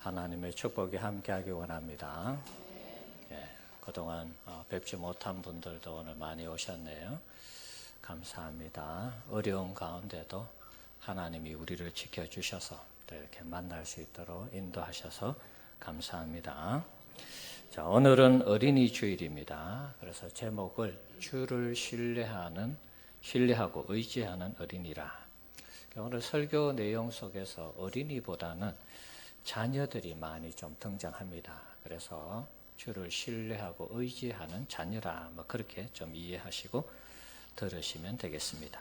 하나님의 축복이 함께하기 원합니다. 그동안 뵙지 못한 분들도 오늘 많이 오셨네요. 감사합니다. 어려운 가운데도 하나님이 우리를 지켜주셔서 또 이렇게 만날 수 있도록 인도하셔서 감사합니다. 자, 오늘은 어린이 주일입니다. 그래서 제목을 주를 신뢰하고 의지하는 어린이라. 오늘 설교 내용 속에서 어린이보다는 자녀들이 많이 좀 등장합니다. 그래서 주를 신뢰하고 의지하는 자녀라, 그렇게 좀 이해하시고 들으시면 되겠습니다.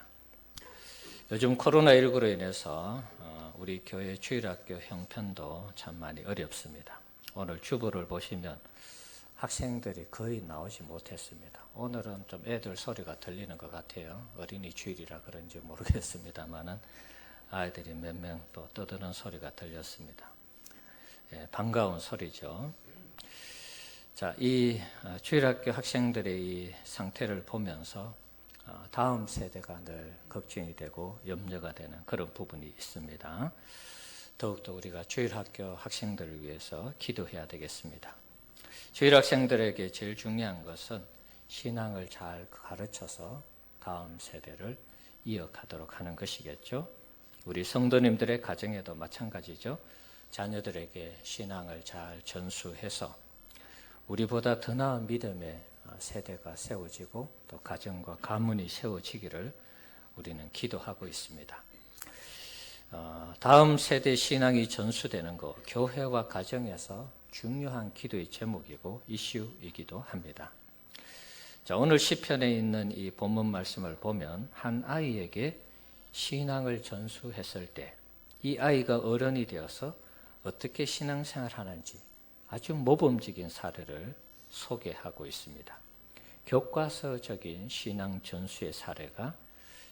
요즘 코로나19로 인해서 우리 교회 주일학교 형편도 참 많이 어렵습니다. 오늘 주보를 보시면 학생들이 거의 나오지 못했습니다. 오늘은 좀 애들 소리가 들리는 것 같아요. 어린이 주일이라 그런지 모르겠습니다만은 아이들이 몇 명 또 떠드는 소리가 들렸습니다. 반가운 소리죠. 자, 이 주일학교 학생들의 이 상태를 보면서 다음 세대가 늘 걱정이 되고 염려가 되는 그런 부분이 있습니다. 더욱더 우리가 주일학교 학생들을 위해서 기도해야 되겠습니다. 주일학생들에게 제일 중요한 것은 신앙을 잘 가르쳐서 다음 세대를 이어가도록 하는 것이겠죠. 우리 성도님들의 가정에도 마찬가지죠. 자녀들에게 신앙을 잘 전수해서 우리보다 더 나은 믿음의 세대가 세워지고 또 가정과 가문이 세워지기를 우리는 기도하고 있습니다. 다음 세대 신앙이 전수되는 것, 교회와 가정에서 중요한 기도의 제목이고 이슈이기도 합니다. 자, 오늘 시편에 있는 이 본문 말씀을 보면 한 아이에게 신앙을 전수했을 때 이 아이가 어른이 되어서 어떻게 신앙생활 하는지 아주 모범적인 사례를 소개하고 있습니다. 교과서적인 신앙 전수의 사례가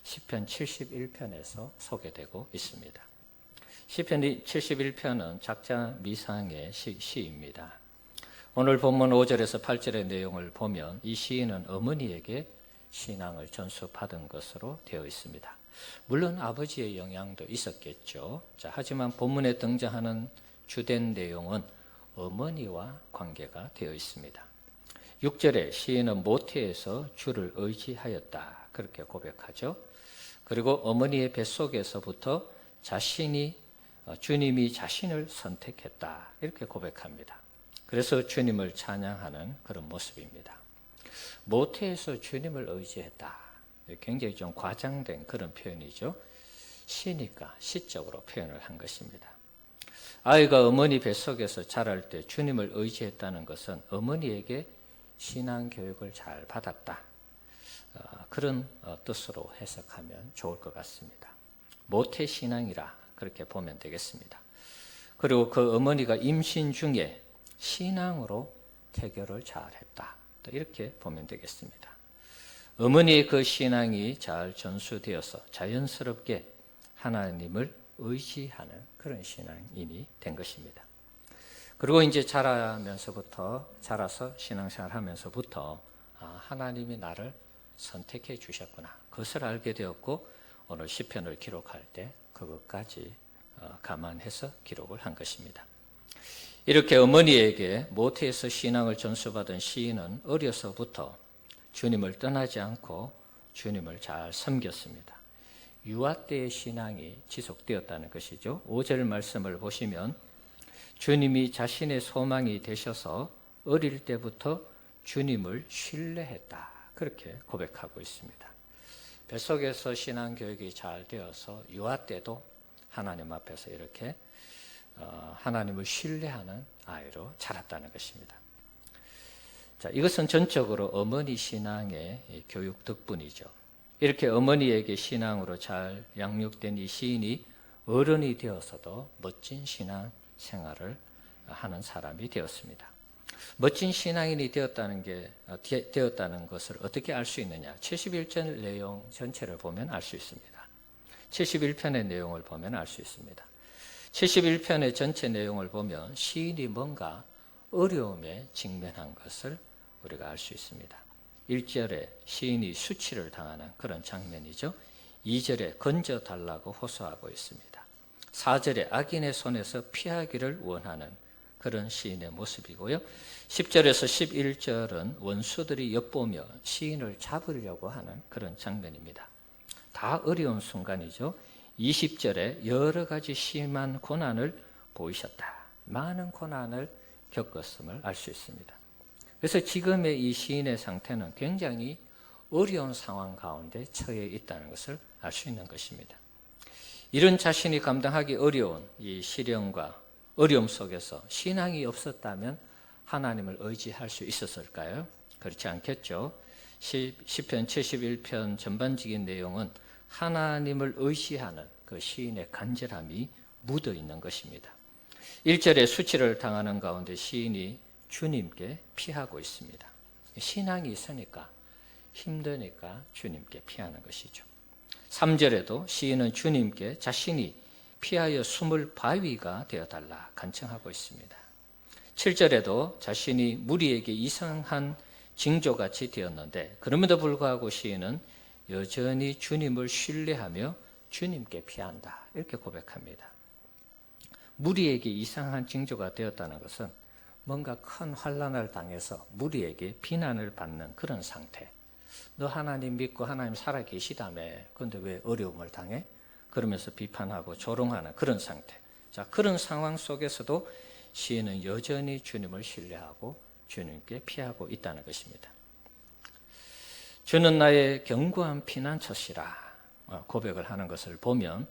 시편 71편에서 소개되고 있습니다. 시편 71편은 작자 미상의 시입니다. 오늘 본문 5절에서 8절의 내용을 보면 이 시인은 어머니에게 신앙을 전수받은 것으로 되어 있습니다. 물론 아버지의 영향도 있었겠죠. 자, 하지만 본문에 등장하는 주된 내용은 어머니와 관계가 되어 있습니다. 6절에 시인은 모태에서 주를 의지하였다, 그렇게 고백하죠. 그리고 어머니의 뱃속에서부터 주님이 자신을 선택했다, 이렇게 고백합니다. 그래서 주님을 찬양하는 그런 모습입니다. 모태에서 주님을 의지했다, 굉장히 좀 과장된 그런 표현이죠. 시니까 시적으로 표현을 한 것입니다. 아이가 어머니 뱃속에서 자랄 때 주님을 의지했다는 것은 어머니에게 신앙 교육을 잘 받았다, 그런 뜻으로 해석하면 좋을 것 같습니다. 모태 신앙이라 그렇게 보면 되겠습니다. 그리고 그 어머니가 임신 중에 신앙으로 태교를 잘했다, 또 이렇게 보면 되겠습니다. 어머니의 그 신앙이 잘 전수되어서 자연스럽게 하나님을 의지하는 그런 신앙인이 된 것입니다. 그리고 이제 자라서 신앙생활 하면서부터 하나님이 나를 선택해 주셨구나, 그것을 알게 되었고 오늘 시편을 기록할 때 그것까지 감안해서 기록을 한 것입니다. 이렇게 어머니에게 모태에서 신앙을 전수받은 시인은 어려서부터 주님을 떠나지 않고 주님을 잘 섬겼습니다. 유아 때의 신앙이 지속되었다는 것이죠. 5절 말씀을 보시면 주님이 자신의 소망이 되셔서 어릴 때부터 주님을 신뢰했다, 그렇게 고백하고 있습니다. 뱃속에서 신앙교육이 잘 되어서 유아 때도 하나님 앞에서 이렇게 하나님을 신뢰하는 아이로 자랐다는 것입니다. 자, 이것은 전적으로 어머니 신앙의 교육 덕분이죠. 이렇게 어머니에게 신앙으로 잘 양육된 이 시인이 어른이 되어서도 멋진 신앙 생활을 하는 사람이 되었습니다. 멋진 신앙인이 되었다는 것을 어떻게 알 수 있느냐? 71절 내용 전체를 보면 알 수 있습니다. 71편의 내용을 보면 알 수 있습니다. 71편의 전체 내용을 보면 시인이 뭔가 어려움에 직면한 것을 우리가 알 수 있습니다. 1절에 시인이 수치를 당하는 그런 장면이죠. 2절에 건져달라고 호소하고 있습니다. 4절에 악인의 손에서 피하기를 원하는 그런 시인의 모습이고요. 10절에서 11절은 원수들이 엿보며 시인을 잡으려고 하는 그런 장면입니다. 다 어려운 순간이죠. 20절에 여러 가지 심한 고난을 보이셨다. 많은 고난을 겪었음을 알 수 있습니다. 그래서 지금의 이 시인의 상태는 굉장히 어려운 상황 가운데 처해 있다는 것을 알 수 있는 것입니다. 이런 자신이 감당하기 어려운 이 시련과 어려움 속에서 신앙이 없었다면 하나님을 의지할 수 있었을까요? 그렇지 않겠죠. 시편 71편 전반적인 내용은 하나님을 의지하는 그 시인의 간절함이 묻어 있는 것입니다. 1절에 수치를 당하는 가운데 시인이 주님께 피하고 있습니다. 신앙이 있으니까 힘드니까 주님께 피하는 것이죠. 3절에도 시인은 주님께 자신이 피하여 숨을 바위가 되어달라 간청하고 있습니다. 7절에도 자신이 무리에게 이상한 징조같이 되었는데 그럼에도 불구하고 시인은 여전히 주님을 신뢰하며 주님께 피한다 이렇게 고백합니다. 무리에게 이상한 징조가 되었다는 것은 뭔가 큰 환난을 당해서 무리에게 비난을 받는 그런 상태. 너 하나님 믿고 하나님 살아계시다며 그런데 왜 어려움을 당해? 그러면서 비판하고 조롱하는 그런 상태. 자, 그런 상황 속에서도 시인은 여전히 주님을 신뢰하고 주님께 피하고 있다는 것입니다. 주는 나의 견고한 피난처시라 고백을 하는 것을 보면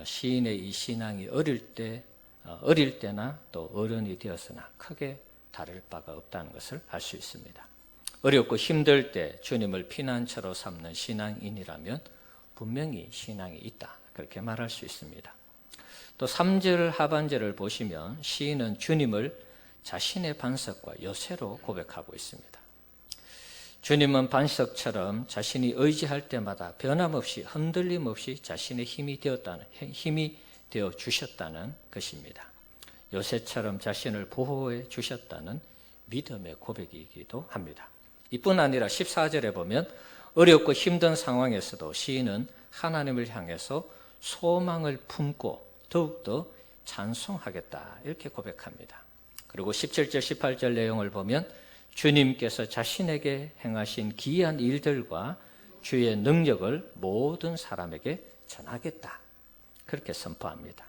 시인의 이 신앙이 어릴 때나 또 어른이 되었으나 크게 다를 바가 없다는 것을 알 수 있습니다. 어렵고 힘들 때 주님을 피난처로 삼는 신앙인이라면 분명히 신앙이 있다 그렇게 말할 수 있습니다. 또 3절 하반절을 보시면 시인은 주님을 자신의 반석과 요새로 고백하고 있습니다. 주님은 반석처럼 자신이 의지할 때마다 변함없이 흔들림 없이 자신의 힘이 되어 주셨다는 것입니다. 요새처럼 자신을 보호해 주셨다는 믿음의 고백이기도 합니다. 이뿐 아니라 14절에 보면 어렵고 힘든 상황에서도 시인은 하나님을 향해서 소망을 품고 더욱더 찬송하겠다 이렇게 고백합니다. 그리고 17절 18절 내용을 보면 주님께서 자신에게 행하신 기이한 일들과 주의 능력을 모든 사람에게 전하겠다 그렇게 선포합니다.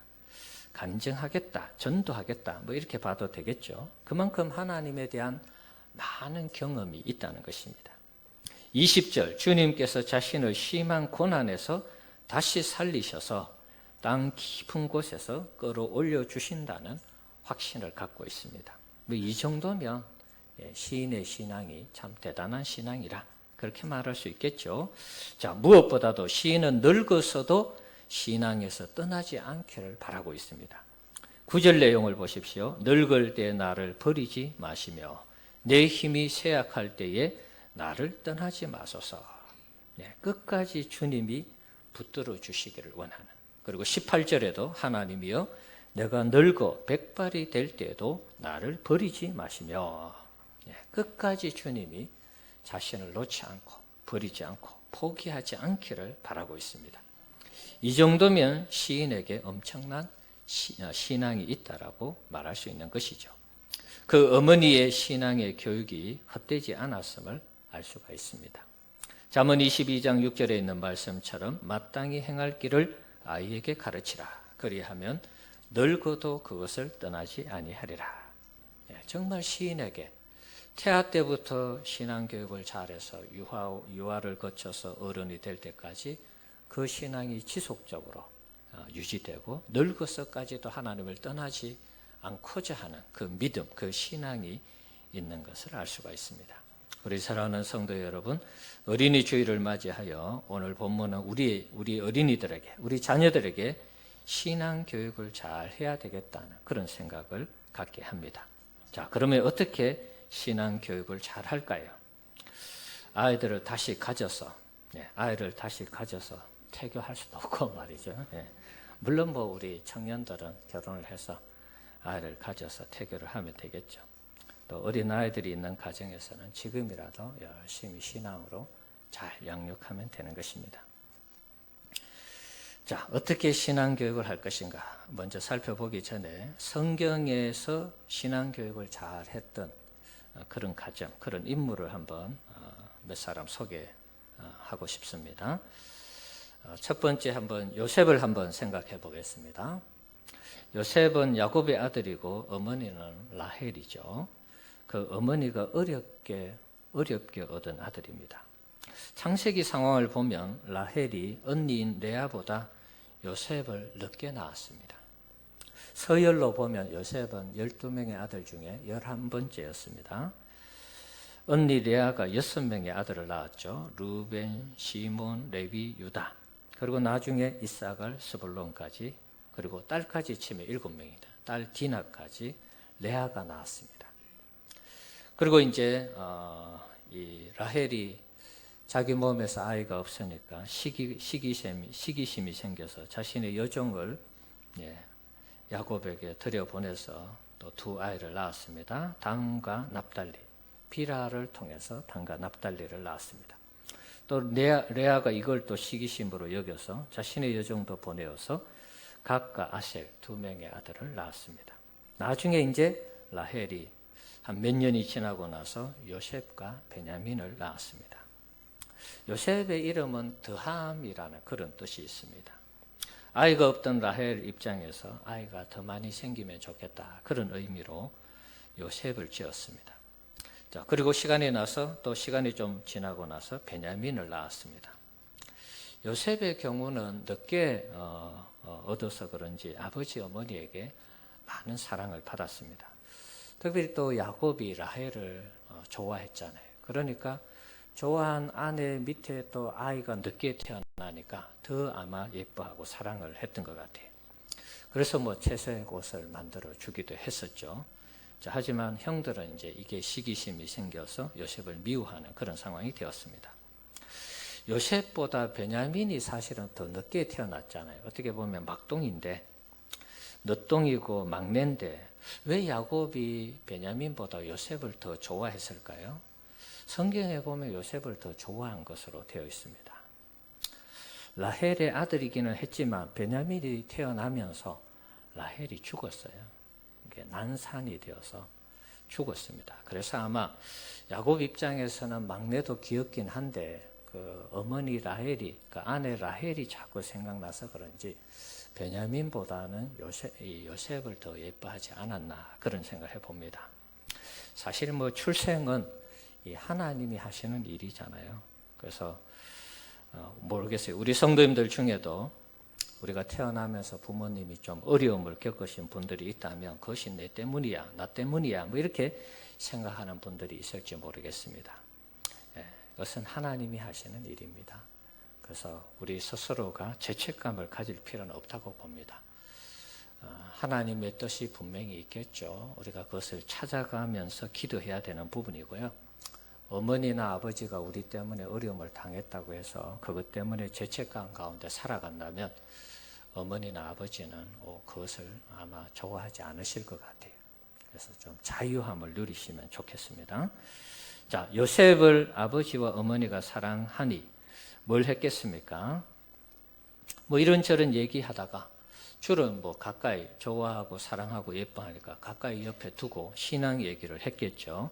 간증하겠다, 전도하겠다 뭐 이렇게 봐도 되겠죠. 그만큼 하나님에 대한 많은 경험이 있다는 것입니다. 20절 주님께서 자신을 심한 고난에서 다시 살리셔서 땅 깊은 곳에서 끌어올려 주신다는 확신을 갖고 있습니다. 이 정도면 시인의 신앙이 참 대단한 신앙이라 그렇게 말할 수 있겠죠. 자, 무엇보다도 시인은 늙어서도 신앙에서 떠나지 않기를 바라고 있습니다. 9절 내용을 보십시오. 늙을 때 나를 버리지 마시며 내 힘이 쇠약할 때에 나를 떠나지 마소서. 끝까지 주님이 붙들어 주시기를 원하는. 그리고 18절에도 하나님이여 내가 늙어 백발이 될 때에도 나를 버리지 마시며 끝까지 주님이 자신을 놓지 않고 버리지 않고 포기하지 않기를 바라고 있습니다. 이 정도면 시인에게 엄청난 신앙이 있다라고 말할 수 있는 것이죠. 그 어머니의 신앙의 교육이 헛되지 않았음을 알 수가 있습니다. 잠언 22장 6절에 있는 말씀처럼 마땅히 행할 길을 아이에게 가르치라. 그리하면 늙어도 그것을 떠나지 아니하리라. 정말 시인에게 태아 때부터 신앙교육을 잘해서 유아를 거쳐서 어른이 될 때까지 그 신앙이 지속적으로 유지되고 늙어서까지도 하나님을 떠나지 않고자 하는 그 믿음, 그 신앙이 있는 것을 알 수가 있습니다. 우리 사랑하는 성도 여러분, 어린이 주일을 맞이하여 오늘 본문은 우리 어린이들에게, 우리 자녀들에게 신앙 교육을 잘 해야 되겠다는 그런 생각을 갖게 합니다. 자, 그러면 어떻게 신앙 교육을 잘 할까요? 아이를 다시 가져서 태교할 수도 없고 말이죠. 물론 우리 청년들은 결혼을 해서 아이를 가져서 태교를 하면 되겠죠. 또 어린 아이들이 있는 가정에서는 지금이라도 열심히 신앙으로 잘 양육하면 되는 것입니다. 자, 어떻게 신앙교육을 할 것인가 먼저 살펴보기 전에 성경에서 신앙교육을 잘 했던 그런 가정, 그런 인물을 한번 몇 사람 소개하고 싶습니다. 첫 번째 한번 요셉을 한번 생각해 보겠습니다. 요셉은 야곱의 아들이고 어머니는 라헬이죠. 그 어머니가 어렵게 얻은 아들입니다. 창세기 상황을 보면 라헬이 언니인 레아보다 요셉을 늦게 낳았습니다. 서열로 보면 요셉은 12명의 아들 중에 11번째였습니다. 언니 레아가 6명의 아들을 낳았죠. 루벤, 시몬, 레위, 유다. 그리고 나중에 이사갈, 스불론까지, 그리고 딸까지 치면 7명이다. 딸 디나까지 레아가 낳았습니다. 그리고 이제 이 라헬이 자기 몸에서 아이가 없으니까 시기심이 생겨서 자신의 여종을 야곱에게 들여보내서 또 두 아이를 낳았습니다. 단과 납달리, 비라를 통해서 단과 납달리를 낳았습니다. 또 레아가 이걸 또 시기심으로 여겨서 자신의 여종도 보내어서 각과 아셀 2명의 아들을 낳았습니다. 나중에 이제 라헬이 한 몇 년이 지나고 나서 요셉과 베냐민을 낳았습니다. 요셉의 이름은 더함이라는 그런 뜻이 있습니다. 아이가 없던 라헬 입장에서 아이가 더 많이 생기면 좋겠다, 그런 의미로 요셉을 지었습니다. 자, 그리고 시간이 좀 지나고 나서 베냐민을 낳았습니다. 요셉의 경우는 늦게 얻어서 그런지 아버지 어머니에게 많은 사랑을 받았습니다. 특별히 또 야곱이 라헬을 좋아했잖아요. 그러니까 좋아한 아내 밑에 또 아이가 늦게 태어나니까 더 아마 예뻐하고 사랑을 했던 것 같아요. 그래서 채색 옷을 만들어 주기도 했었죠. 자, 하지만 형들은 이제 이게 시기심이 생겨서 요셉을 미워하는 그런 상황이 되었습니다. 요셉보다 베냐민이 사실은 더 늦게 태어났잖아요. 어떻게 보면 막둥인데, 늦둥이고 막내인데 왜 야곱이 베냐민보다 요셉을 더 좋아했을까요? 성경에 보면 요셉을 더 좋아한 것으로 되어 있습니다. 라헬의 아들이기는 했지만 베냐민이 태어나면서 라헬이 죽었어요. 이게 난산이 되어서 죽었습니다. 그래서 아마 야곱 입장에서는 막내도 귀엽긴 한데 그 어머니 라헬이, 그 아내 라헬이 자꾸 생각나서 그런지 베냐민보다는 요셉을 더 예뻐하지 않았나, 그런 생각을 해봅니다. 사실 출생은 이 하나님이 하시는 일이잖아요. 그래서 모르겠어요. 우리 성도님들 중에도 우리가 태어나면서 부모님이 좀 어려움을 겪으신 분들이 있다면 그것이 내 때문이야, 나 때문이야, 이렇게 생각하는 분들이 있을지 모르겠습니다. 그것은 하나님이 하시는 일입니다. 그래서 우리 스스로가 죄책감을 가질 필요는 없다고 봅니다. 하나님의 뜻이 분명히 있겠죠. 우리가 그것을 찾아가면서 기도해야 되는 부분이고요. 어머니나 아버지가 우리 때문에 어려움을 당했다고 해서 그것 때문에 죄책감 가운데 살아간다면 어머니나 아버지는 그것을 아마 좋아하지 않으실 것 같아요. 그래서 좀 자유함을 누리시면 좋겠습니다. 자, 요셉을 아버지와 어머니가 사랑하니 뭘 했겠습니까? 이런저런 얘기하다가 주로 가까이 좋아하고 사랑하고 예뻐하니까 가까이 옆에 두고 신앙 얘기를 했겠죠.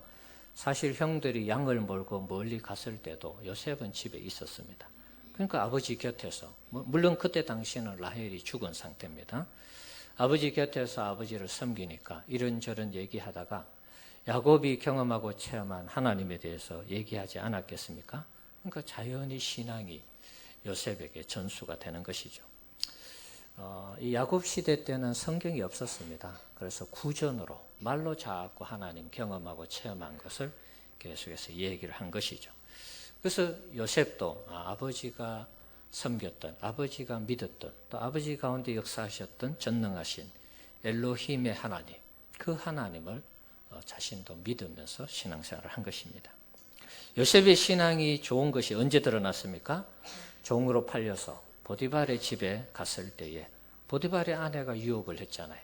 사실 형들이 양을 몰고 멀리 갔을 때도 요셉은 집에 있었습니다. 그러니까 아버지 곁에서, 물론 그때 당시에는 라헬이 죽은 상태입니다. 아버지 곁에서 아버지를 섬기니까 이런저런 얘기하다가 야곱이 경험하고 체험한 하나님에 대해서 얘기하지 않았겠습니까? 그러니까 자연히 신앙이 요셉에게 전수가 되는 것이죠. 이 야곱 시대 때는 성경이 없었습니다. 그래서 구전으로 말로 자꾸 하나님 경험하고 체험한 것을 계속해서 얘기를 한 것이죠. 그래서 요셉도 아버지가 섬겼던, 아버지가 믿었던, 또 아버지 가운데 역사하셨던 전능하신 엘로힘의 하나님, 그 하나님을 자신도 믿으면서 신앙생활을 한 것입니다. 요셉의 신앙이 좋은 것이 언제 드러났습니까? 종으로 팔려서 보디발의 집에 갔을 때에 보디발의 아내가 유혹을 했잖아요.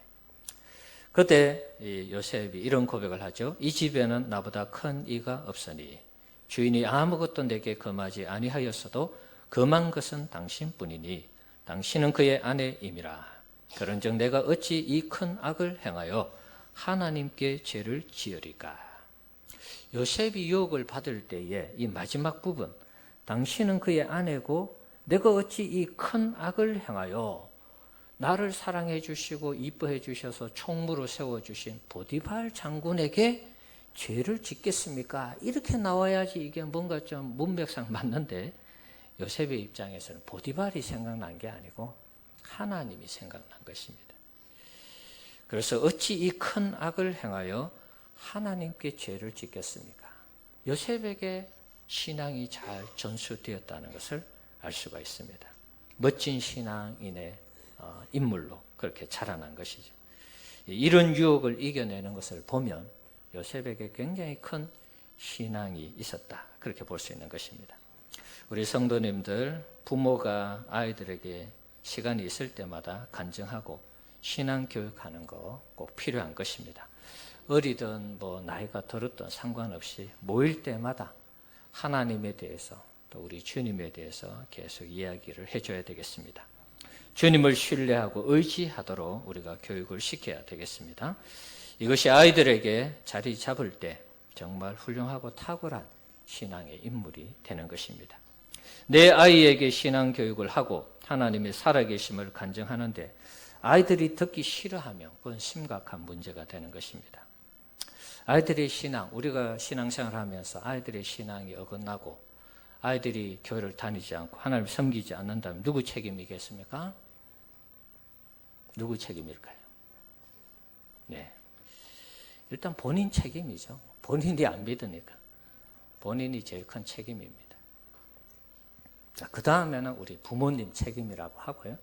그때 요셉이 이런 고백을 하죠. 이 집에는 나보다 큰 이가 없으니 주인이 아무것도 내게 금하지 아니하였어도 금한 것은 당신뿐이니 당신은 그의 아내임이라. 그런즉 내가 어찌 이 큰 악을 행하여 하나님께 죄를 지으리까. 요셉이 유혹을 받을 때에 이 마지막 부분, 당신은 그의 아내고 내가 어찌 이 큰 악을 행하여 나를 사랑해 주시고 이뻐해 주셔서 총무로 세워주신 보디발 장군에게 죄를 짓겠습니까? 이렇게 나와야지 이게 뭔가 좀 문맥상 맞는데, 요셉의 입장에서는 보디발이 생각난 게 아니고 하나님이 생각난 것입니다. 그래서 어찌 이 큰 악을 행하여 하나님께 죄를 짓겠습니까? 요셉에게 신앙이 잘 전수되었다는 것을 알 수가 있습니다. 멋진 신앙인의 인물로 그렇게 자라난 것이죠. 이런 유혹을 이겨내는 것을 보면 요셉에게 굉장히 큰 신앙이 있었다, 그렇게 볼 수 있는 것입니다. 우리 성도님들, 부모가 아이들에게 시간이 있을 때마다 간증하고 신앙 교육하는 거 꼭 필요한 것입니다. 어리든 나이가 들었든 상관없이 모일 때마다 하나님에 대해서 또 우리 주님에 대해서 계속 이야기를 해줘야 되겠습니다. 주님을 신뢰하고 의지하도록 우리가 교육을 시켜야 되겠습니다. 이것이 아이들에게 자리 잡을 때 정말 훌륭하고 탁월한 신앙의 인물이 되는 것입니다. 내 아이에게 신앙 교육을 하고 하나님의 살아계심을 간증하는데 아이들이 듣기 싫어하면 그건 심각한 문제가 되는 것입니다. 아이들의 신앙, 우리가 신앙생활을 하면서 아이들의 신앙이 어긋나고 아이들이 교회를 다니지 않고 하나님을 섬기지 않는다면 누구 책임이겠습니까? 누구 책임일까요? 네, 일단 본인 책임이죠. 본인이 안 믿으니까 본인이 제일 큰 책임입니다. 자, 그 다음에는 우리 부모님 책임이라고 하고요.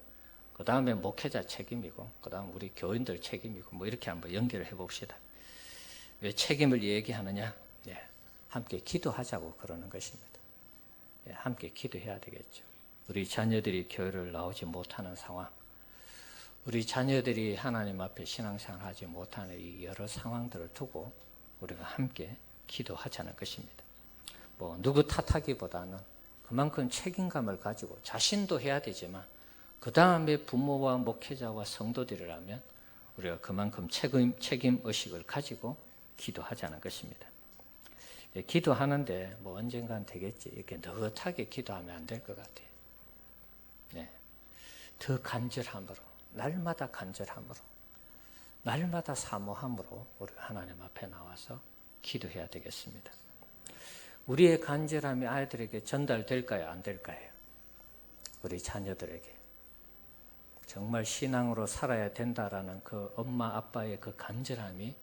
그 다음에 목회자 책임이고, 그 다음 우리 교인들 책임이고, 이렇게 한번 연결을 해봅시다. 왜 책임을 얘기하느냐? 네, 함께 기도하자고 그러는 것입니다. 네, 함께 기도해야 되겠죠. 우리 자녀들이 교회를 나오지 못하는 상황, 우리 자녀들이 하나님 앞에 신앙생활을 하지 못하는 이 여러 상황들을 두고 우리가 함께 기도하자는 것입니다. 누구 탓하기보다는 그만큼 책임감을 가지고 자신도 해야 되지만 그 다음에 부모와 목회자와 성도들이라면 우리가 그만큼 책임의식을 가지고 기도하자는 것입니다. 기도하는데 언젠간 되겠지, 이렇게 느긋하게 기도하면 안 될 것 같아요. 네, 더 간절함으로, 날마다 간절함으로, 날마다 사모함으로 우리가 하나님 앞에 나와서 기도해야 되겠습니다. 우리의 간절함이 아이들에게 전달될까요? 안 될까요? 우리 자녀들에게 정말 신앙으로 살아야 된다라는 그 엄마 아빠의 그 간절함이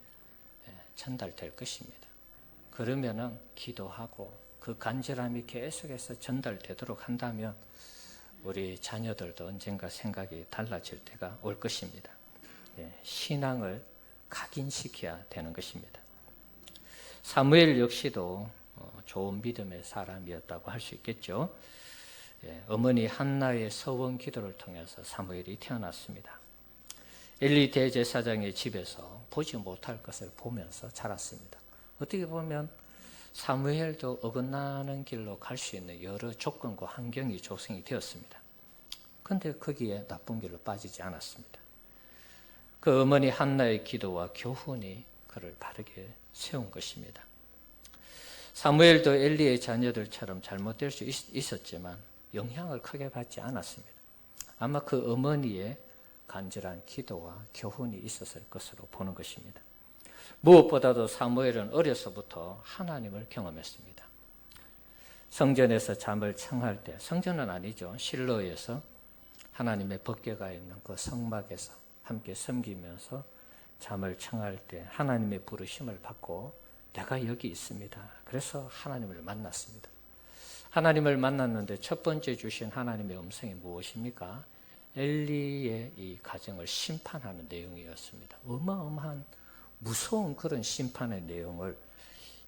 전달될 것입니다. 그러면은 기도하고 그 간절함이 계속해서 전달되도록 한다면 우리 자녀들도 언젠가 생각이 달라질 때가 올 것입니다. 신앙을 각인시켜야 되는 것입니다. 사무엘 역시도 좋은 믿음의 사람이었다고 할 수 있겠죠. 어머니 한나의 서원 기도를 통해서 사무엘이 태어났습니다. 엘리 대제사장의 집에서 보지 못할 것을 보면서 자랐습니다. 어떻게 보면 사무엘도 어긋나는 길로 갈 수 있는 여러 조건과 환경이 조성이 되었습니다. 그런데 거기에 나쁜 길로 빠지지 않았습니다. 그 어머니 한나의 기도와 교훈이 그를 바르게 세운 것입니다. 사무엘도 엘리의 자녀들처럼 잘못될 수 있었지만 영향을 크게 받지 않았습니다. 아마 그 어머니의 간절한 기도와 교훈이 있었을 것으로 보는 것입니다. 무엇보다도 사무엘은 어려서부터 하나님을 경험했습니다. 성전에서 잠을 청할 때, 성전은 아니죠, 실로에서 하나님의 법궤가 있는 그 성막에서 함께 섬기면서 잠을 청할 때 하나님의 부르심을 받고 내가 여기 있습니다. 그래서 하나님을 만났습니다. 하나님을 만났는데 첫 번째 주신 하나님의 음성이 무엇입니까? 엘리의 이 가정을 심판하는 내용이었습니다. 어마어마한 무서운 그런 심판의 내용을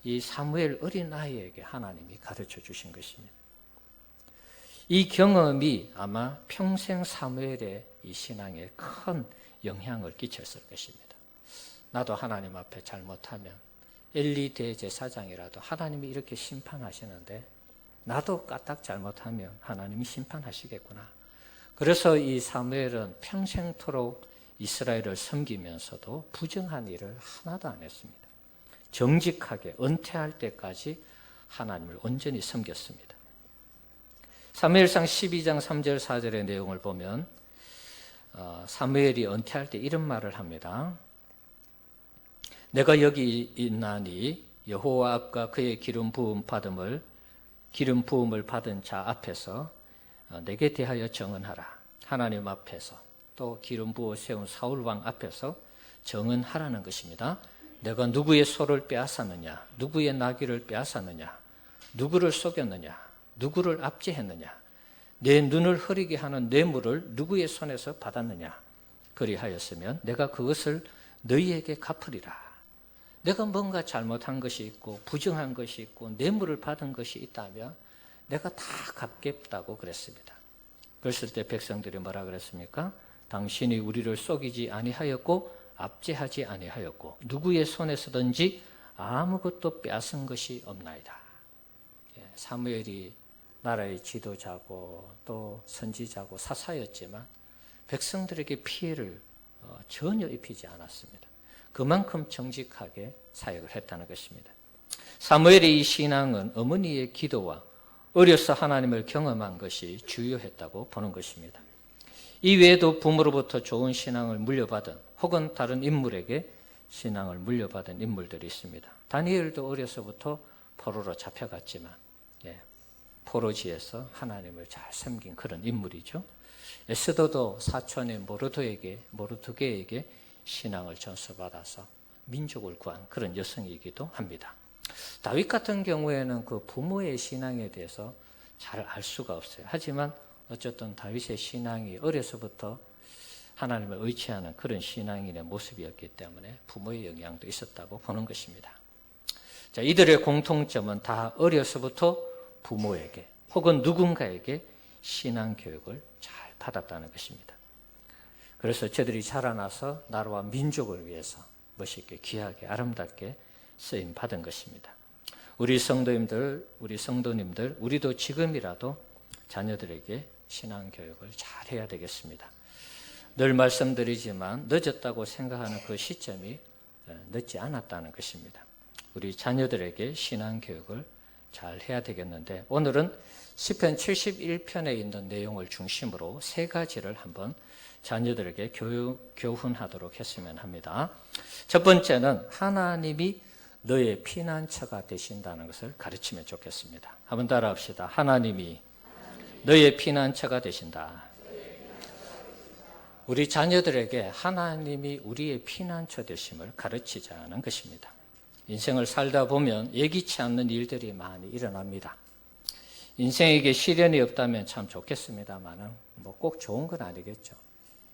이 사무엘 어린아이에게 하나님이 가르쳐 주신 것입니다. 이 경험이 아마 평생 사무엘의 이 신앙에 큰 영향을 끼쳤을 것입니다. 나도 하나님 앞에 잘못하면 엘리 대제사장이라도 하나님이 이렇게 심판하시는데 나도 까딱 잘못하면 하나님이 심판하시겠구나. 그래서 이 사무엘은 평생토록 이스라엘을 섬기면서도 부정한 일을 하나도 안 했습니다. 정직하게 은퇴할 때까지 하나님을 온전히 섬겼습니다. 사무엘상 12장 3절 4절의 내용을 보면 사무엘이 은퇴할 때 이런 말을 합니다. 내가 여기 있나니 여호와 앞과 그의 기름 부음을 받은 자 앞에서 내게 대하여 정언하라. 하나님 앞에서 또 기름 부어 세운 사울 왕 앞에서 정언하라는 것입니다. 내가 누구의 소를 빼앗았느냐, 누구의 나귀를 빼앗았느냐, 누구를 속였느냐, 누구를 압제했느냐, 내 눈을 흐리게 하는 뇌물을 누구의 손에서 받았느냐. 그리하였으면 내가 그것을 너희에게 갚으리라. 내가 뭔가 잘못한 것이 있고 부정한 것이 있고 뇌물을 받은 것이 있다면 내가 다 갚겠다고 그랬습니다. 그랬을 때 백성들이 뭐라 그랬습니까? 당신이 우리를 속이지 아니하였고 압제하지 아니하였고 누구의 손에서든지 아무것도 빼앗은 것이 없나이다. 사무엘이 나라의 지도자고 또 선지자고 사사였지만 백성들에게 피해를 전혀 입히지 않았습니다. 그만큼 정직하게 사역을 했다는 것입니다. 사무엘의 이 신앙은 어머니의 기도와 어려서 하나님을 경험한 것이 주요했다고 보는 것입니다. 이 외에도 부모로부터 좋은 신앙을 물려받은 혹은 다른 인물에게 신앙을 물려받은 인물들이 있습니다. 다니엘도 어려서부터 포로로 잡혀갔지만 포로지에서 하나님을 잘 섬긴 그런 인물이죠. 에스더도 사촌의 모르드게에게 신앙을 전수받아서 민족을 구한 그런 여성이기도 합니다. 다윗 같은 경우에는 그 부모의 신앙에 대해서 잘 알 수가 없어요. 하지만 어쨌든 다윗의 신앙이 어려서부터 하나님을 의지하는 그런 신앙인의 모습이었기 때문에 부모의 영향도 있었다고 보는 것입니다. 자, 이들의 공통점은 다 어려서부터 부모에게 혹은 누군가에게 신앙 교육을 잘 받았다는 것입니다. 그래서 저들이 자라나서 나라와 민족을 위해서 멋있게 귀하게 아름답게 쓰임 받은 것입니다. 우리 성도님들, 우리도 지금이라도 자녀들에게 신앙 교육을 잘 해야 되겠습니다. 늘 말씀드리지만 늦었다고 생각하는 그 시점이 늦지 않았다는 것입니다. 우리 자녀들에게 신앙 교육을 잘 해야 되겠는데 오늘은 시편 71편에 있는 내용을 중심으로 세 가지를 한번 자녀들에게 교훈하도록 했으면 합니다. 첫 번째는 하나님이 너의 피난처가 되신다는 것을 가르치면 좋겠습니다. 한번 따라합시다. 하나님이 너의 피난처가 되신다. 우리 자녀들에게 하나님이 우리의 피난처 되심을 가르치자는 것입니다. 인생을 살다 보면 예기치 않는 일들이 많이 일어납니다. 인생에게 시련이 없다면 참 좋겠습니다만 꼭 좋은 건 아니겠죠.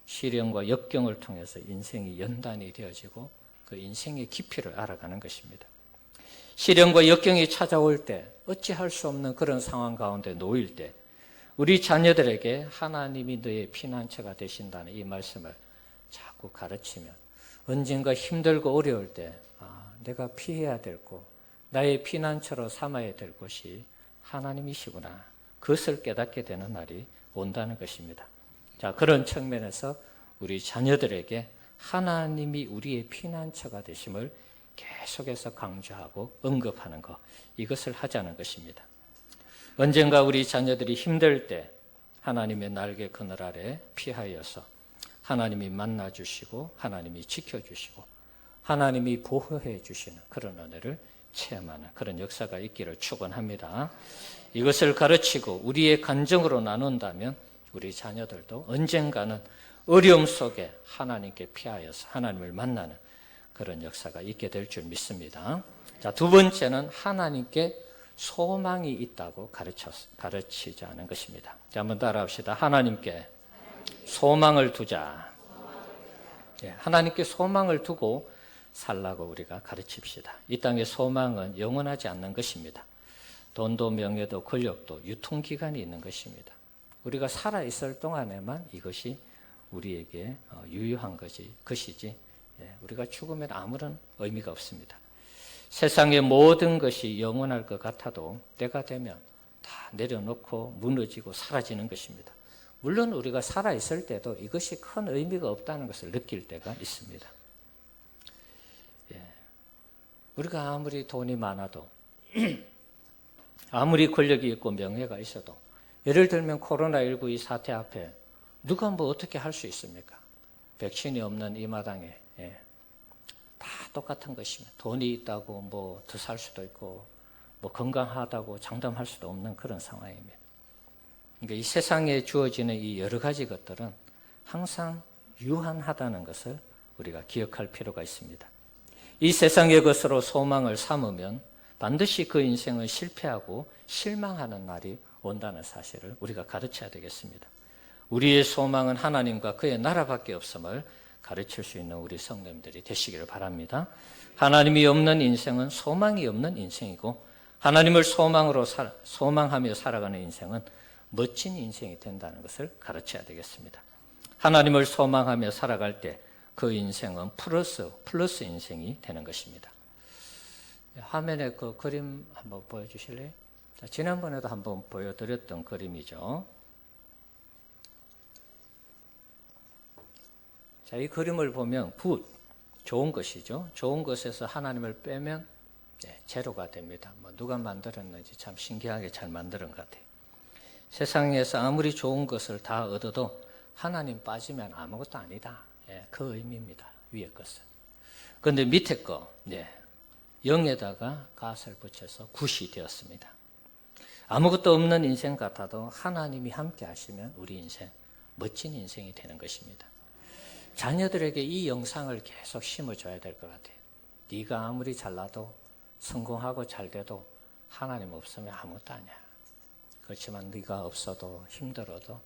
시련과 역경을 통해서 인생이 연단이 되어지고 그 인생의 깊이를 알아가는 것입니다. 시련과 역경이 찾아올 때 어찌할 수 없는 그런 상황 가운데 놓일 때 우리 자녀들에게 하나님이 너의 피난처가 되신다는 이 말씀을 자꾸 가르치면 언젠가 힘들고 어려울 때 내가 피해야 될 곳, 나의 피난처로 삼아야 될 곳이 하나님이시구나. 그것을 깨닫게 되는 날이 온다는 것입니다. 자, 그런 측면에서 우리 자녀들에게 하나님이 우리의 피난처가 되심을 계속해서 강조하고 언급하는 것, 이것을 하자는 것입니다. 언젠가 우리 자녀들이 힘들 때 하나님의 날개 그늘 아래 피하여서 하나님이 만나주시고 하나님이 지켜주시고 하나님이 보호해 주시는 그런 은혜를 체험하는 그런 역사가 있기를 축원합니다. 이것을 가르치고 우리의 간증으로 나눈다면 우리 자녀들도 언젠가는 어려움 속에 하나님께 피하여서 하나님을 만나는 그런 역사가 있게 될 줄 믿습니다. 자, 두 번째는 하나님께 소망이 있다고 가르치자는 것입니다. 자, 한번 따라합시다. 하나님께 소망을 두자. 하나님께 소망을 두고 살라고 우리가 가르칩시다. 이 땅의 소망은 영원하지 않는 것입니다. 돈도 명예도 권력도 유통기간이 있는 것입니다. 우리가 살아있을 동안에만 이것이 우리에게 유효한 것이지 우리가 죽으면 아무런 의미가 없습니다. 세상의 모든 것이 영원할 것 같아도 때가 되면 다 내려놓고 무너지고 사라지는 것입니다. 물론 우리가 살아있을 때도 이것이 큰 의미가 없다는 것을 느낄 때가 있습니다. 우리가 아무리 돈이 많아도 아무리 권력이 있고 명예가 있어도 예를 들면 코로나19 이 사태 앞에 누가 뭐 어떻게 할 수 있습니까? 백신이 없는 이 마당에 다 똑같은 것이면 돈이 있다고 뭐 더 살 수도 있고 뭐 건강하다고 장담할 수도 없는 그런 상황입니다. 그러니까 이 세상에 주어지는 이 여러 가지 것들은 항상 유한하다는 것을 우리가 기억할 필요가 있습니다. 이 세상의 것으로 소망을 삼으면 반드시 그 인생은 실패하고 실망하는 날이 온다는 사실을 우리가 가르쳐야 되겠습니다. 우리의 소망은 하나님과 그의 나라밖에 없음을 가르칠 수 있는 우리 성도님들이 되시기를 바랍니다. 하나님이 없는 인생은 소망이 없는 인생이고 하나님을 소망하며 살아가는 인생은 멋진 인생이 된다는 것을 가르쳐야 되겠습니다. 하나님을 소망하며 살아갈 때 그 인생은 플러스 인생이 되는 것입니다. 화면에 그 그림 한번 보여주실래요? 자, 지난번에도 한번 보여드렸던 그림이죠. 자, 이 그림을 보면 좋은 것이죠. 좋은 것에서 하나님을 빼면 제로가 됩니다. 뭐 누가 만들었는지 참 신기하게 잘 만드는 것 같아요. 세상에서 아무리 좋은 것을 다 얻어도 하나님 빠지면 아무것도 아니다. 그 의미입니다. 위의 것은. 그런데 밑에 거 0에다가 갓을 붙여서 굿이 되었습니다. 아무것도 없는 인생 같아도 하나님이 함께 하시면 우리 인생 멋진 인생이 되는 것입니다. 자녀들에게 이 영상을 계속 심어줘야 될 것 같아요. 네가 아무리 잘나도 성공하고 잘 돼도 하나님 없으면 아무것도 아니야. 그렇지만 네가 없어도 힘들어도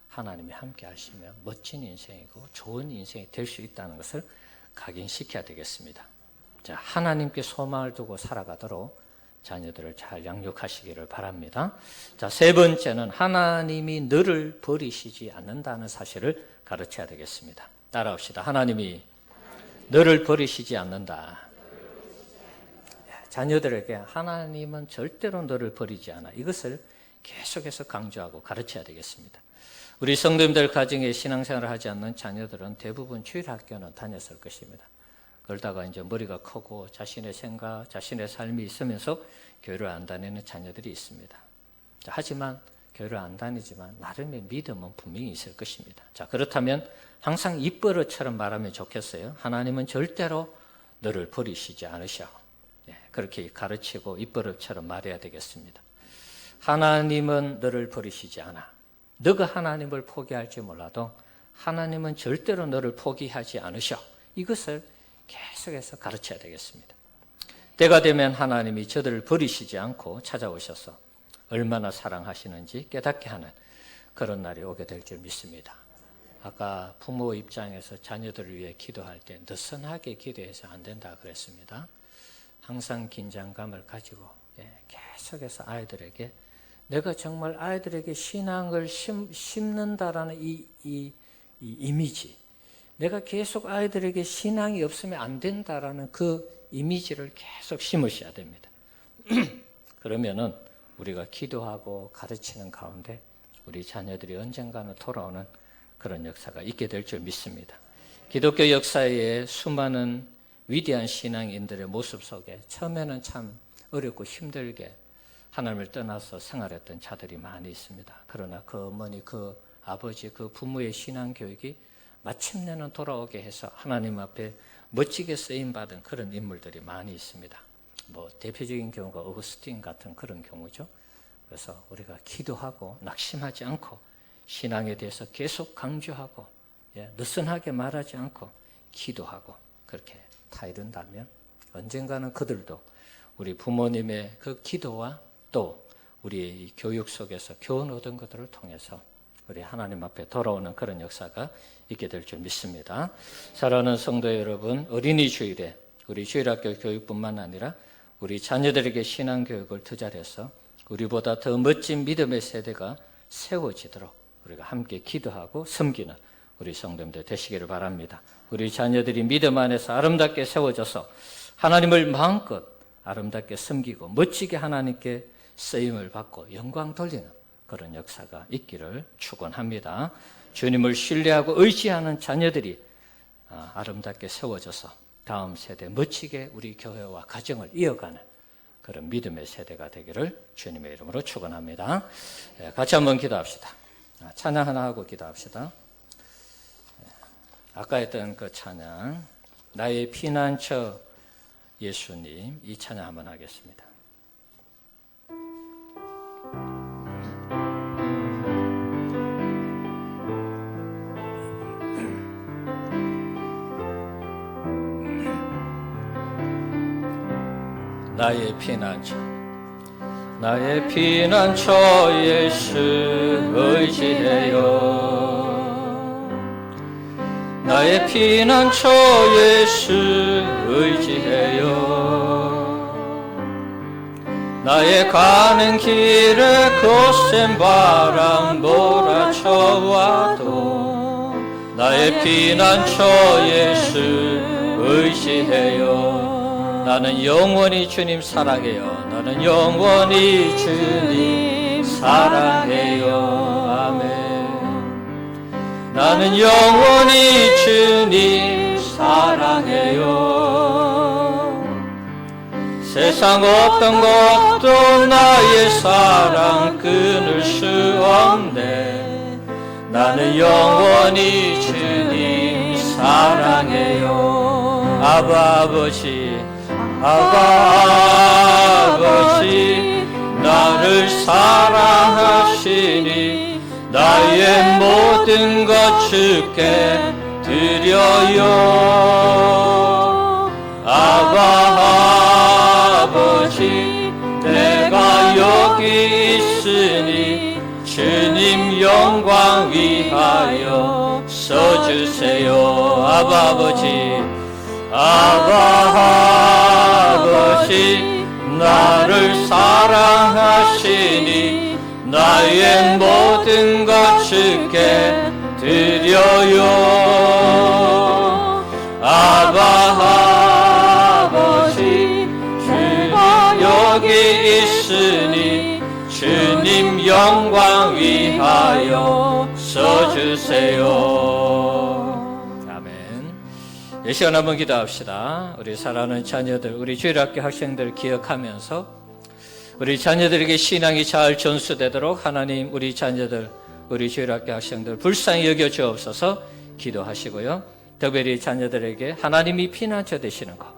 하나님이 함께 하시면 멋진 인생이고 좋은 인생이 될 수 있다는 것을 각인시켜야 되겠습니다. 자, 하나님께 소망을 두고 살아가도록 자녀들을 잘 양육하시기를 바랍니다. 자, 세 번째는 하나님이 너를 버리시지 않는다는 사실을 가르쳐야 되겠습니다. 따라합시다. 하나님이 너를 버리시지 않는다. 자녀들에게 하나님은 절대로 너를 버리지 않아. 이것을 계속해서 강조하고 가르쳐야 되겠습니다. 우리 성도님들 가정에 신앙생활을 하지 않는 자녀들은 대부분 주일학교는 다녔을 것입니다. 그러다가 이제 머리가 크고 자신의 생각, 자신의 삶이 있으면서 교회를 안 다니는 자녀들이 있습니다. 자, 하지만 교회를 안 다니지만 나름의 믿음은 분명히 있을 것입니다. 자, 그렇다면 항상 입버릇처럼 말하면 좋겠어요. 하나님은 절대로 너를 버리시지 않으셔. 그렇게 가르치고 입버릇처럼 말해야 되겠습니다. 하나님은 너를 버리시지 않아. 너가 하나님을 포기할지 몰라도 하나님은 절대로 너를 포기하지 않으셔. 이것을 계속해서 가르쳐야 되겠습니다. 때가 되면 하나님이 저들을 버리시지 않고 찾아오셔서 얼마나 사랑하시는지 깨닫게 하는 그런 날이 오게 될 줄 믿습니다. 아까 부모 입장에서 자녀들을 위해 기도할 때 느슨하게 기도해서 안 된다 그랬습니다. 항상 긴장감을 가지고 계속해서 아이들에게 내가 정말 아이들에게 신앙을 심는다라는 이 이미지, 내가 계속 아이들에게 신앙이 없으면 안 된다라는 그 이미지를 계속 심으셔야 됩니다. 그러면은 우리가 기도하고 가르치는 가운데 우리 자녀들이 언젠가는 돌아오는 그런 역사가 있게 될 줄 믿습니다. 기독교 역사의 수많은 위대한 신앙인들의 모습 속에 처음에는 참 어렵고 힘들게 하나님을 떠나서 생활했던 자들이 많이 있습니다. 그러나 그 어머니, 그 아버지, 그 부모의 신앙 교육이 마침내는 돌아오게 해서 하나님 앞에 멋지게 쓰임받은 그런 인물들이 많이 있습니다. 뭐 대표적인 경우가 어거스틴 같은 그런 경우죠. 그래서 우리가 기도하고 낙심하지 않고 신앙에 대해서 계속 강조하고 느슨하게 말하지 않고 기도하고 그렇게 타이른다면 언젠가는 그들도 우리 부모님의 그 기도와 또 우리의 교육 속에서 교훈 얻은 것들을 통해서 우리 하나님 앞에 돌아오는 그런 역사가 있게 될 줄 믿습니다. 사랑하는 성도 여러분, 어린이 주일에 우리 주일학교 교육뿐만 아니라 우리 자녀들에게 신앙교육을 투자해서 우리보다 더 멋진 믿음의 세대가 세워지도록 우리가 함께 기도하고 섬기는 우리 성도님들 되시기를 바랍니다. 우리 자녀들이 믿음 안에서 아름답게 세워져서 하나님을 마음껏 아름답게 섬기고 멋지게 하나님께 쓰임을 받고 영광 돌리는 그런 역사가 있기를 축원합니다. 주님을 신뢰하고 의지하는 자녀들이 아름답게 세워져서 다음 세대 멋지게 우리 교회와 가정을 이어가는 그런 믿음의 세대가 되기를 주님의 이름으로 축원합니다. 같이 한번 기도합시다. 찬양 하나 하고 기도합시다. 아까 했던 그 찬양, 나의 피난처 예수님, 이 찬양 한번 하겠습니다. 나의 피난처, 나의 피난처 예수 의지해요. 나의 피난처 예수 의지해요. 나의 가는 길에 거센 바람 몰아쳐와도 나의 피난처 예수 의지해요. 나는 영원히 주님 사랑해요. 나는 영원히 주님 사랑해요. 아멘. 나는 영원히 주님 사랑해요. 세상 어떤 것도 나의 사랑 끊을 수 없네. 나는 영원히 주님 사랑해요. 아바 아버지, 아바 아버지, 나를 사랑하시니 나의 모든 것 주께 드려요. 아바 아버지, 내가 여기 있으니 주님 영광 위하여 써주세요. 아바 아버지, 아바 아버지, 나를 사랑하시니 나의 모든 것 주께 드려요. 아바 아버지, 주가 여기 있으니 주님 영광 위하여 써주세요. 아멘. 이 시간 한번 기도합시다. 우리 사랑하는 자녀들, 우리 주일학교 학생들 기억하면서 우리 자녀들에게 신앙이 잘 전수되도록 하나님, 우리 자녀들, 우리 주일학교 학생들 불쌍히 여겨 주옵소서 기도하시고요. 특별히 자녀들에게 하나님이 피난처 되시는 것,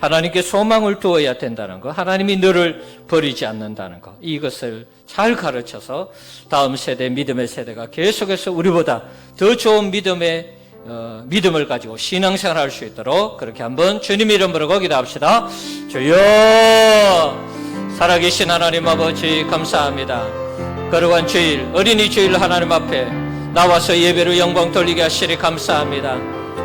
하나님께 소망을 두어야 된다는 것, 하나님이 너를 버리지 않는다는 것, 이것을 잘 가르쳐서 다음 세대, 믿음의 세대가 계속해서 우리보다 더 좋은 믿음을 가지고 신앙생활을 할 수 있도록 그렇게 한번 주님 이름으로 기도합시다. 주여, 살아계신 하나님 아버지 감사합니다. 거룩한 주일, 어린이 주일 하나님 앞에 나와서 예배로 영광 돌리게 하시니 감사합니다.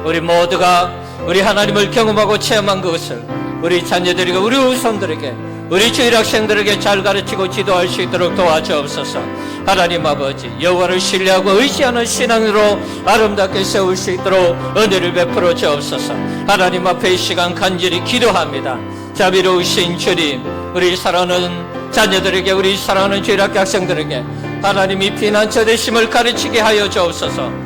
우리 모두가 우리 하나님을 경험하고 체험한 그것을 우리 자녀들에게, 우리 후손들에게, 우리 주일 학생들에게 잘 가르치고 지도할 수 있도록 도와주옵소서. 하나님 아버지, 여호와를 신뢰하고 의지하는 신앙으로 아름답게 세울 수 있도록 은혜를 베풀어 주옵소서. 하나님 앞에 이 시간 간절히 기도합니다. 자비로우신 주님, 우리 사랑하는 자녀들에게, 우리 사랑하는 주일학교 학생들에게 하나님이 피난처 되심을 가르치게 하여 주옵소서.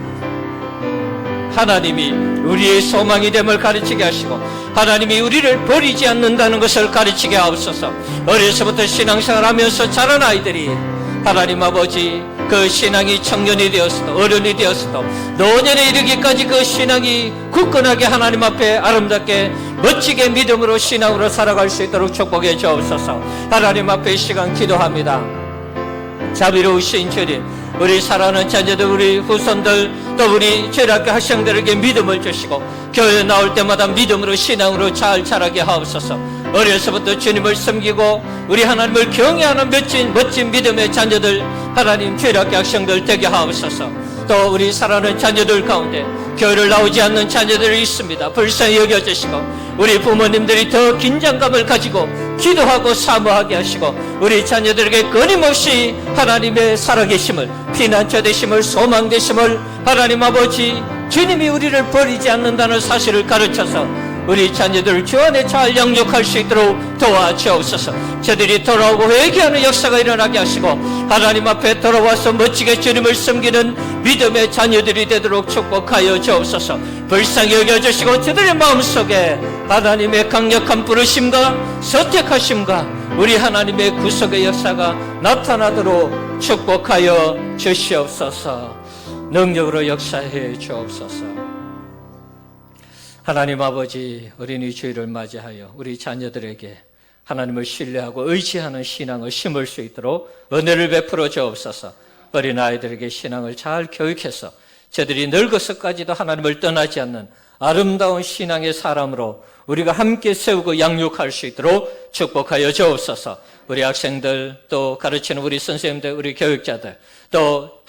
하나님이 우리의 소망이 됨을 가르치게 하시고 하나님이 우리를 버리지 않는다는 것을 가르치게 하옵소서. 어려서부터 신앙생활하면서 자란 아이들이 하나님 아버지, 그 신앙이 청년이 되었어도 어른이 되었어도 노년에 이르기까지 그 신앙이 굳건하게 하나님 앞에 아름답게 멋지게 믿음으로 신앙으로 살아갈 수 있도록 축복해 주옵소서. 하나님 앞에 이 시간 기도합니다. 자비로우신 주님, 우리 사랑하는 자녀들, 우리 후손들, 또 우리 주일학교 학생들에게 믿음을 주시고 교회 나올 때마다 믿음으로 신앙으로 잘 자라게 하옵소서. 어려서부터 주님을 섬기고 우리 하나님을 경외하는 멋진 믿음의 자녀들, 하나님 주일학교 학생들 되게 하옵소서. 또 우리 사랑하는 자녀들 가운데 교회를 나오지 않는 자녀들이 있습니다. 불쌍히 여겨주시고 우리 부모님들이 더 긴장감을 가지고 기도하고 사모하게 하시고 우리 자녀들에게 끊임없이 하나님의 살아계심을, 피난처 되심을, 소망 되심을, 하나님 아버지 주님이 우리를 버리지 않는다는 사실을 가르쳐서 우리 자녀들을 주 안에 잘 양육할 수 있도록 도와주옵소서. 저들이 돌아오고 회개하는 역사가 일어나게 하시고 하나님 앞에 돌아와서 멋지게 주님을 섬기는 믿음의 자녀들이 되도록 축복하여 주옵소서. 불쌍히 여겨주시고 저들의 마음속에 하나님의 강력한 부르심과 선택하심과 우리 하나님의 구속의 역사가 나타나도록 축복하여 주시옵소서. 능력으로 역사해 주옵소서. 하나님 아버지, 어린이 주일을 맞이하여 우리 자녀들에게 하나님을 신뢰하고 의지하는 신앙을 심을 수 있도록 은혜를 베풀어 주옵소서. 어린아이들에게 신앙을 잘 교육해서 저들이 늙어서까지도 하나님을 떠나지 않는 아름다운 신앙의 사람으로 우리가 함께 세우고 양육할 수 있도록 축복하여 주옵소서. 우리 학생들, 또 가르치는 우리 선생님들, 우리 교육자들, 또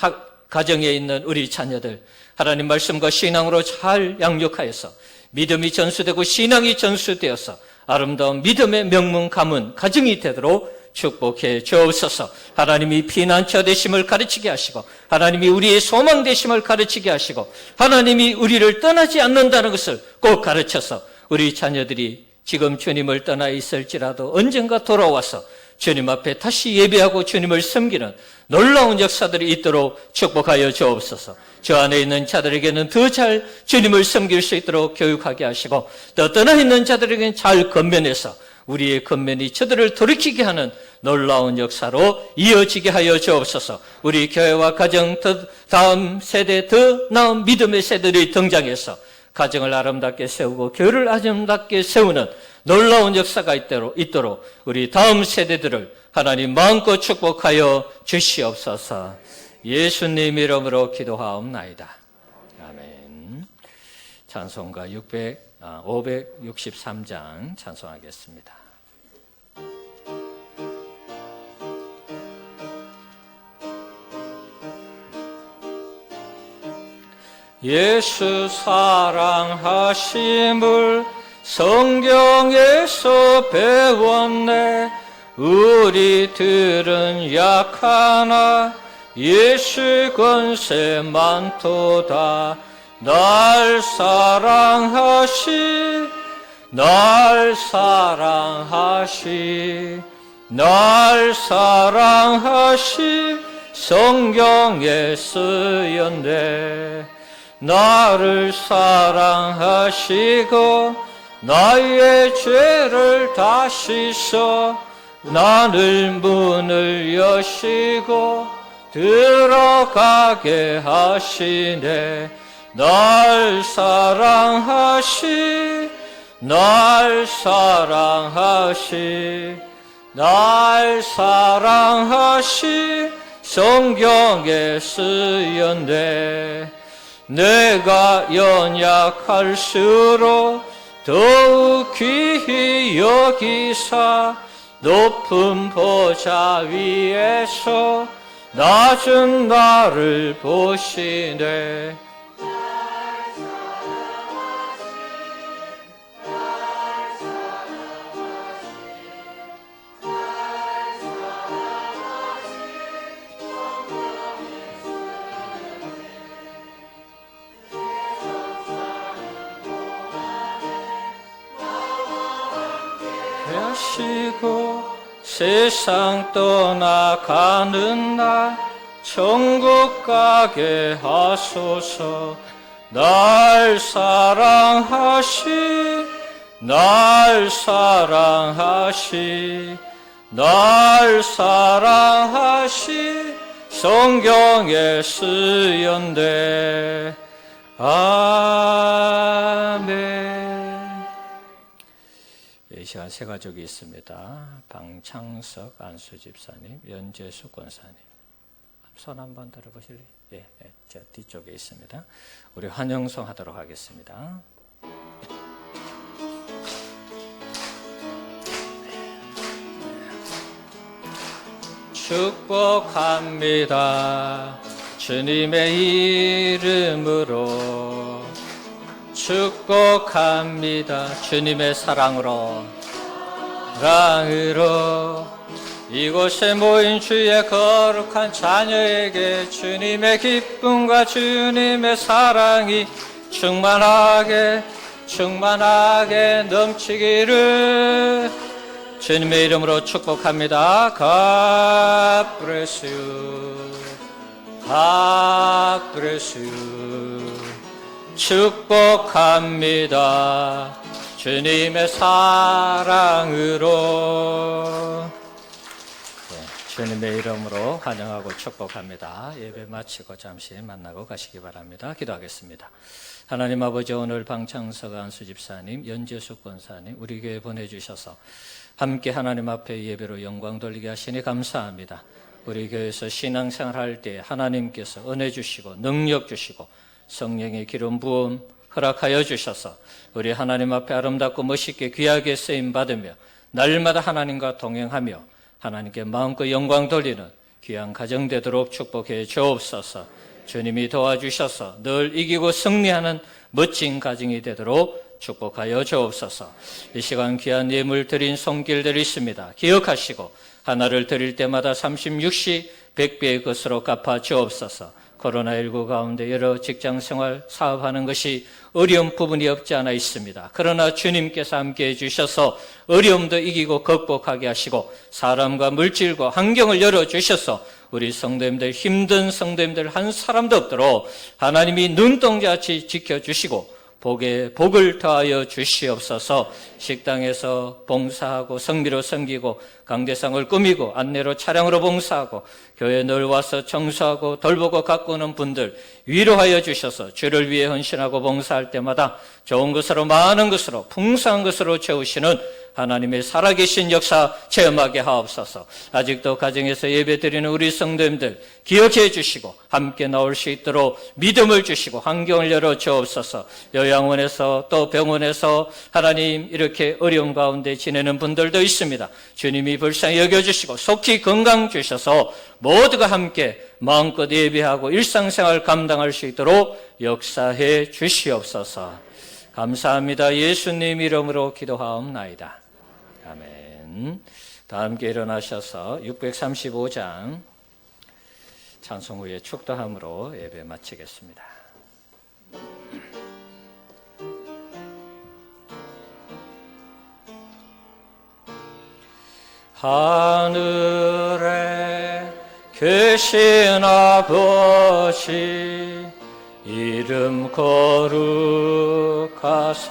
가정에 있는 우리 자녀들, 하나님 말씀과 신앙으로 잘 양육하여서 믿음이 전수되고 신앙이 전수되어서 아름다운 믿음의 명문 가문, 가정이 되도록 축복해 주옵소서. 하나님이 피난처 되심을 가르치게 하시고 하나님이 우리의 소망 되심을 가르치게 하시고 하나님이 우리를 떠나지 않는다는 것을 꼭 가르쳐서 우리 자녀들이 지금 주님을 떠나 있을지라도 언젠가 돌아와서 주님 앞에 다시 예배하고 주님을 섬기는 놀라운 역사들이 있도록 축복하여 주옵소서. 저 안에 있는 자들에게는 더 잘 주님을 섬길 수 있도록 교육하게 하시고 또 떠나 있는 자들에게는 잘 건면해서 우리의 건면이 저들을 돌이키게 하는 놀라운 역사로 이어지게 하여 주옵소서. 우리 교회와 가정, 다음 세대, 더 나은 믿음의 세대들이 등장해서 가정을 아름답게 세우고 교회를 아름답게 세우는 놀라운 역사가 있도록 우리 다음 세대들을 하나님 마음껏 축복하여 주시옵소서. 예수님 이름으로 기도하옵나이다. 아멘. 찬송가 563장 찬송하겠습니다. 예수 사랑하심을 성경에서 배웠네. 우리들은 약하나 예수 권세 많도다. 날 사랑하시 성경에 쓰였네. 나를 사랑하시고 나의 죄를 다 씻어 나를 문을 여시고 들어가게 하시네. 날 사랑하시 성경에 쓰였네. 내가 연약할수록 더욱 귀히 여기사 높은 보좌 위에서 낮은 나를 보시네. 하시고 세상 떠나가는 날 천국 가게 하소서. 날 사랑하시 성경에 쓰였네. 아멘. 이 시간 세 가족이 있습니다. 방창석 안수 집사님, 연재수 권사님. 손 한번 들어보실래요? 예, 저 뒤쪽에 있습니다. 우리 환영송 하도록 하겠습니다. 축복합니다. 주님의 이름으로 축복합니다. 주님의 사랑으로 이곳에 모인 주의 거룩한 자녀에게 주님의 기쁨과 주님의 사랑이 충만하게 충만하게 넘치기를 주님의 이름으로 축복합니다. God bless you. God bless you. 축복합니다. 주님의 사랑으로. 주님의 이름으로 환영하고 축복합니다. 예배 마치고 잠시 만나고 가시기 바랍니다. 기도하겠습니다. 하나님 아버지, 오늘 방창석 안수 집사님, 연재숙 권사님 우리 교회 보내주셔서 함께 하나님 앞에 예배로 영광 돌리게 하시니 감사합니다. 우리 교회에서 신앙생활할 때 하나님께서 은혜 주시고 능력 주시고 성령의 기름 부음 허락하여 주셔서 우리 하나님 앞에 아름답고 멋있게 귀하게 쓰임 받으며 날마다 하나님과 동행하며 하나님께 마음껏 영광 돌리는 귀한 가정 되도록 축복해 주옵소서. 주님이 도와주셔서 늘 이기고 승리하는 멋진 가정이 되도록 축복하여 주옵소서. 이 시간 귀한 예물 드린 손길들이 있습니다. 기억하시고 하나를 드릴 때마다 30, 60, 100배의 것으로 갚아 주옵소서. 코로나19 가운데 여러 직장생활, 사업하는 것이 어려운 부분이 없지 않아 있습니다. 그러나 주님께서 함께해 주셔서 어려움도 이기고 극복하게 하시고 사람과 물질과 환경을 열어주셔서 우리 성도님들, 힘든 성도님들 한 사람도 없도록 하나님이 눈동자같이 지켜주시고 복을 더하여 주시옵소서. 식당에서 봉사하고 성비로 섬기고 강대상을 꾸미고 안내로 차량으로 봉사하고 교회 늘 와서 청소하고 돌보고 가꾸는 분들 위로하여 주셔서 주를 위해 헌신하고 봉사할 때마다 좋은 것으로 많은 것으로 풍성한 것으로 채우시는 하나님의 살아계신 역사 체험하게 하옵소서. 아직도 가정에서 예배드리는 우리 성도님들 기억해 주시고 함께 나올 수 있도록 믿음을 주시고 환경을 열어 주옵소서. 요양원에서 또 병원에서 하나님 이렇게 어려운 가운데 지내는 분들도 있습니다. 주님이 불쌍히 여겨주시고 속히 건강 주셔서 모두가 함께 마음껏 예배하고 일상생활 감당할 수 있도록 역사해 주시옵소서. 감사합니다. 예수님 이름으로 기도하옵나이다. 아멘. 다 함께 일어나셔서 635장 찬송 후에 축도함으로 예배 마치겠습니다. 하늘에 계신 아버지 이름 거룩하사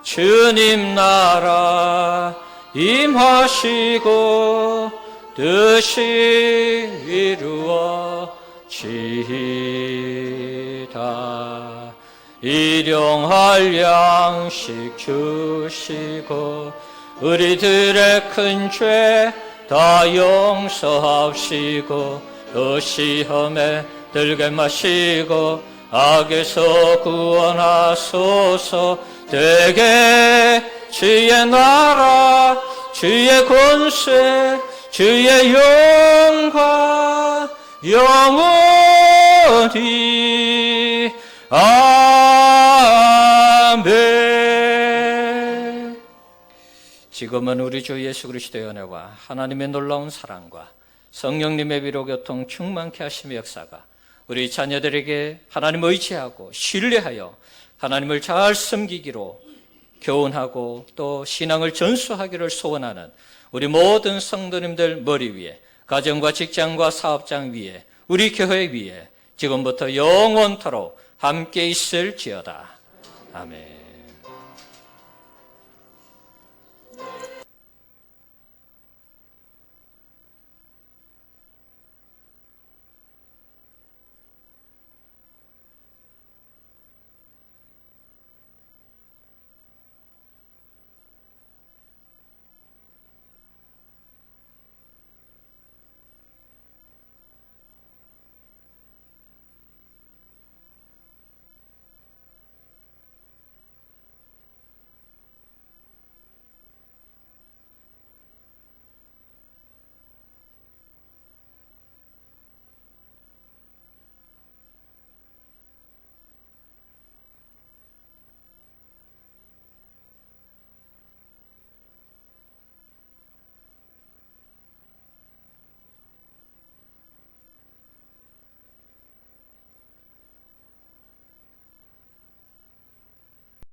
주님 나라 임하시고 뜻이 이루어지이다. 일용할 양식 주시고 우리들의 큰 죄 다 용서하시고 또 시험에 들게 마시고 악에서 구원하소서. 되게 주의 나라 주의 권세 주의 영광 영원히 아멘. 지금은 우리 주 예수 그리스도의 은혜와 하나님의 놀라운 사랑과 성령님의 위로 교통 충만케 하심의 역사가 우리 자녀들에게 하나님 의지하고 신뢰하여 하나님을 잘 섬기기로 교훈하고 또 신앙을 전수하기를 소원하는 우리 모든 성도님들 머리 위에, 가정과 직장과 사업장 위에, 우리 교회 위에 지금부터 영원토록 함께 있을지어다. 아멘.